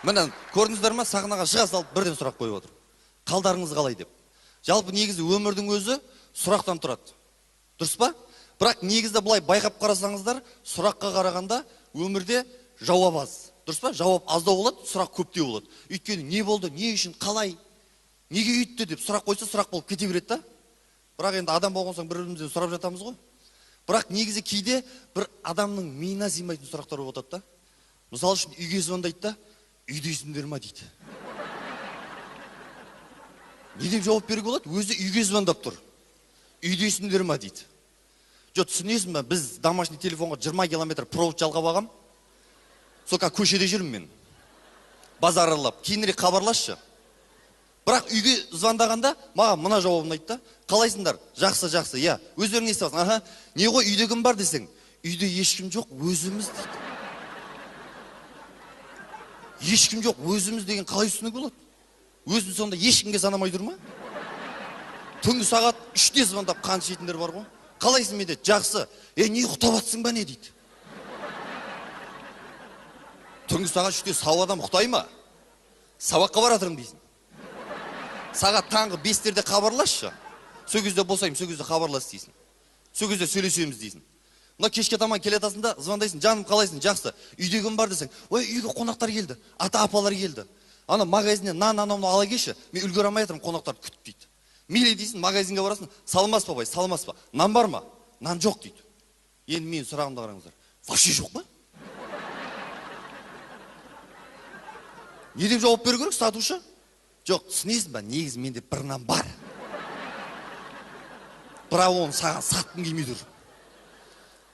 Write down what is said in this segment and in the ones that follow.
Міне, көрдіңіздер ма, сахнаға шыға салып бірден сұрақ қойып отыр. Қалдарыңыз қалай деп. Жалпы негізі өмірдің өзі сұрақтан тұрады. Дұрыс па? Бірақ негізді бұлай байқап қарасаңыздар, сұраққа қарағанда өмірде жауап аз. Дұрыс па? Жауап аздау болады, сұрақ көптеу болады. Өйткені не болды, не үшін, қалай, неге үйтті деп сұрақ қойса, сұрақ болып кете береді да. Бірақ енді адам болған соң бір-бірімізден сұрап жатамыз ғой. Бірақ негізі кейде бір адамның миына сыймайтын сұрақтар болып отырады да. Мысалы үшін үйге звондайды да, үйдесіңдер ма дейді. Не деп жауап беруге болады? Өзі үйге звондап тұр. Үйдесіңдер ма дейді. Жоқ, түсінесің бе, біз домашний телефонға 20 километр провод жалғап алғам. Соқа көшеде жүрмін мен. Базар аралап, кейінірек хабарласшы. Бірақ үйге звондағанда маған мына жауабын айтты. Қалайсыңдар? Жақсы, жақсы. Я, өздерің не істеп жатсың? Не ғой, үйде кім бар десең? Үйде ешкім жоқ, өзіміз дейді. Ешкім жоқ, өзіміз деген қалай түсінуге болады? Өзін сонда ешкімге санамай тұр ма? Түнгі сағат 3-те звондап қанша жетіндер бар ғой? Қалайсың мен дейді? Жақсы. Не ұйықтап жатсың ба не дейді? Түнгі сағат 3-те сау адам ұйықтай ма? Сабаққа баратырмын дейсің. Сағат таңғы 5-терде хабарласшы. Сол кезде болсайым, сол кезде хабарлас дейсің. Сол кезде сөйлесеміз дейсің. Мына кешке таман келе жатасың да, звондайсың, жаным қалайсың, жақсы. Үйде кім бар десең, ой, үйге қонақтар келді, ата-апалар келді. Ана магазиннен нан ала келші, мен үлгере алмай жатырмын, қонақтар күтіп дейді. Мейлі дейсің, магазинге барасың, салмас па бай, салмас па? Нан бар ма? Нан жоқ дейді. Енді менің сұрағымды қараңыздар. Вообще жоқ па? Не деп жауап беру керек, сатушы? Жоқ, түсінесің ба, негізі менде бір нан бар. Бірақ оны саған сатқым келмей тұр.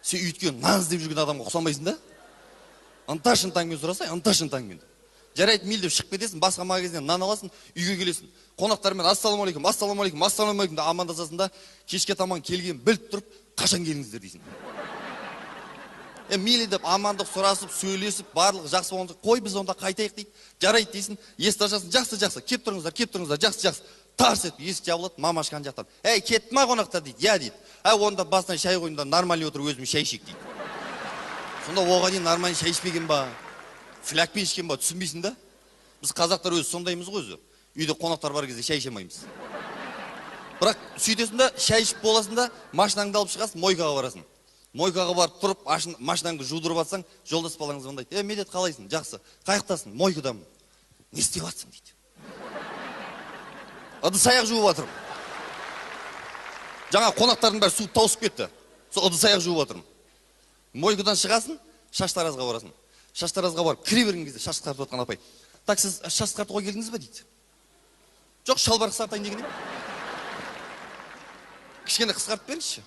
Сен өйткен нан іздеп жүрген адамға ұқсамайсың да? Ынта-шынтаңмен сұрасай, ынта-шынтаңмен. Жарайды, мейлі деп шығып кетесің, басқа магазиннен нан аласың, үйге келесің. Қонақтармен ассалаумалейкум, ассалаумалейкум, ассалаумалейкум да амандасасың да, кешке таман келген біліп тұрып, қашан келіңіздер дейсің. Мейлі деп амандық сұрасып, сөйлесіп, барлығы жақсы болғанда, қой біз онда қайтайық дейді. Жарайды дейсің, есікті ашасың, жақсы, жақсы, кеп тұрыңыздар, жақсы, жақсы. Тарс етіп есік жабылады, мамашқан жақтан. Кетті ма қонақтар дейді. Я дейді. Онда басынан шай қойында нормальный отыр, өзім шай ішейік дейді. Сонда оған дейін нормальный шай ішпеген ба, флякпен ішкен ба, түсінбейсің да? Біз қазақтар өзі сондаймыз ғой өзі. Үйде қонақтар бар кезде шай ішемейміз. Бірақ сөйтесің да, шай ішіп боласың да, машинаңды алып шығасың, мойкаға барасың. Мойкаға барып тұрып, машинаңды жудырып атсаң, жолдас балаңыз звондайды. Медет қалайсың? Жақсы. Қайықтасың? Мойкадамын. Не істеп атсың дейді. Ыдыс-аяқ жуып атырмын. Жаңа қонақтардың бәрі суды тауысып кетті. Сол ыдыс-аяқ жуып атырмын. Мойкадан шығасың, шаштаразға барасың. Шаштаразға барып кіре берген кезде шаш қысқартып отқан апай. Так, сіз шаш қысқартуға келдіңіз ба дейді. Жоқ, шалбар қысқартайын дегенде. Кішкене қысқартып беріңізші.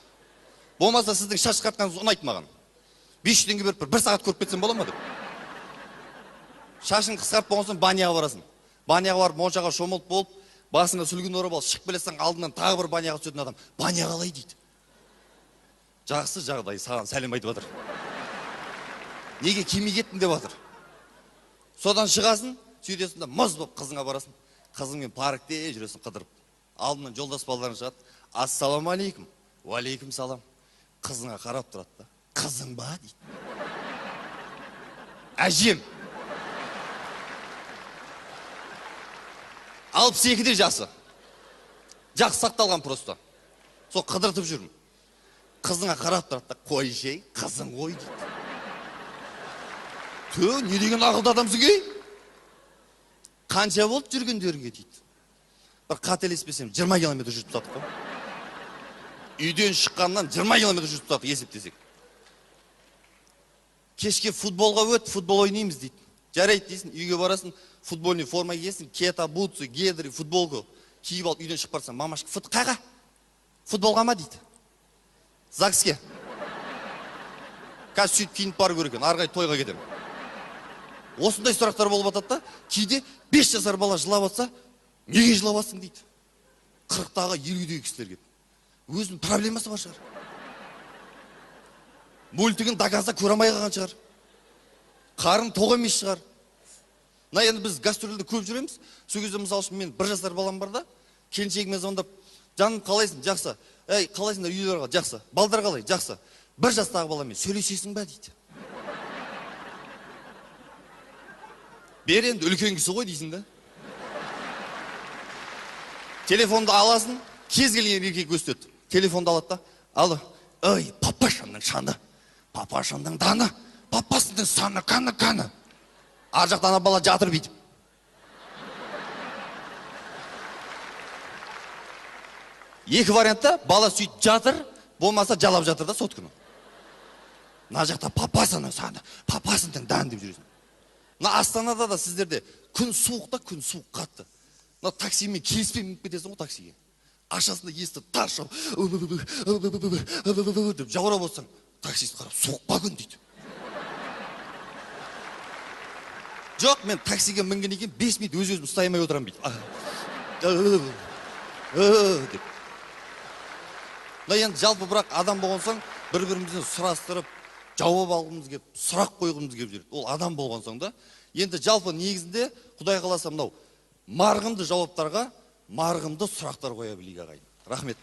Болмаса сіздің шаш қысқартқаныңыз ұнайды маған. 500 теңге беріп бір сағат көріп кетсем бола ма деп. Шашын қысқартып болған соң баняға барасың. Баняға барып моншаға шомылып болып, басына сүлгін орап алып, шығып келесің, алдынан тағы бір баняға түсетін адам. Баня қалай дейді. Жақсы жағдай, саған сәлем айтып жатыр. Неге кемей кеттің деп жатыр. Содан шығасың, сөйтесің да мұз болып қызыңа барасың. Қызыңмен паркте жүресің қыдырып. Алдынан жолдас балаларың шығады. Ассалаумалейкум. Уалейкум салам. Қызыңа қарап тұрады да. Қызың ба дейді. Әжем. 62-де жасы. Жақсы сақталған просто. Сол қыдыртып жүрмін. Қызыңа қарап тұрады да, қой жей, қызың ғой дейді. Не деген ақылды адамсың ей? Қанша болды жүргендеріңе дейді. Бір қателеспесем 20 километр жүріп тастадық қой. Үйден шыққаннан 20 километр жүріп тастадық есептесек. Кешке футболға өт, футбол ойнаймыз дейді. Жарайды дейсің, үйге барасың, футбольный форма киесің, кета, бутсы, гедри, футболку киіп алып үйден шығып барсаң, мамашка, қайға? Футболға ма дейді. ЗАГСке. Қазір сөйтіп киініп бару керек екен, арғай тойға кетемін. Осындай сұрақтар болып жатады да, кейде 5 жасар бала жылап жатса, неге жылап жатсың дейді. 40-тағы 50-дегі кісілер келіп. Өзінің проблемасы бар шығар. Мультигін доказда көре алмай қалған шығар. Қарын тоқ емес шығар. Мына енді біз гастрольде көп жүреміз. Сол кезде мысалы үшін мен 1 жасар балам бар да, келіншегіме звондап, жаным қалайсың? Жақсы. Қалайсыңдар үйлерге? Жақсы. Балдар қалай? Жақсы. 1 жастағы баламен сөйлесесің ба дейді. Бер енді үлкен кісі ғой дейсің да. Телефонды аласың, кез келген еркек көрсетеді. Телефонды алады да, алло, ой, папашамның шаны, папашамның даны, папасының саны, қаны. Ар жақта ана бала жатыр бүйтіп. Екі вариантта, бала сөйтіп жатыр, болмаса жалап жатыр да соткыны. Мына жақта папасының саны, папасының даны деп жүресің. Мына Астанада да сіздерде күн суықта, күн суық қатты. Мына таксимен келіспей мініп кетесің ғой таксиге. Ашасында есті таршау деп жаурап болсаң, таксист қарап, суық па күн дейді. Жоқ, мен таксиге мінген екен 5 минут өз-өзім ұстай алмай отырам дейді. Деп. Енді жалпы бірақ адам болғансаң, бір-бірімізден сұрастырып, жауап алғымыз келіп, сұрақ қойғымыз келіп жүреді. Ол адам болған соң да. Енді жалпы негізінде Құдай қаласа мынау марғымды жауаптарға марғымды сұрақтар қоя білейік ағайын. Рахмет.